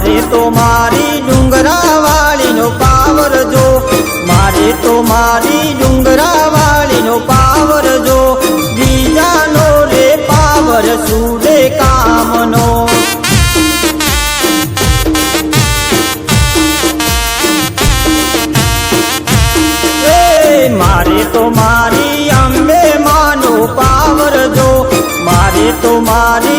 मारे तो मारी डुंगरावाळी नो पावर जो, मारे तो मारी डुंगरावाळी नो पावर जो, बीजानो रे पावर सूरे कामनो। मारे तो मारी अंबे मानो पावर जो, मारे तो मारी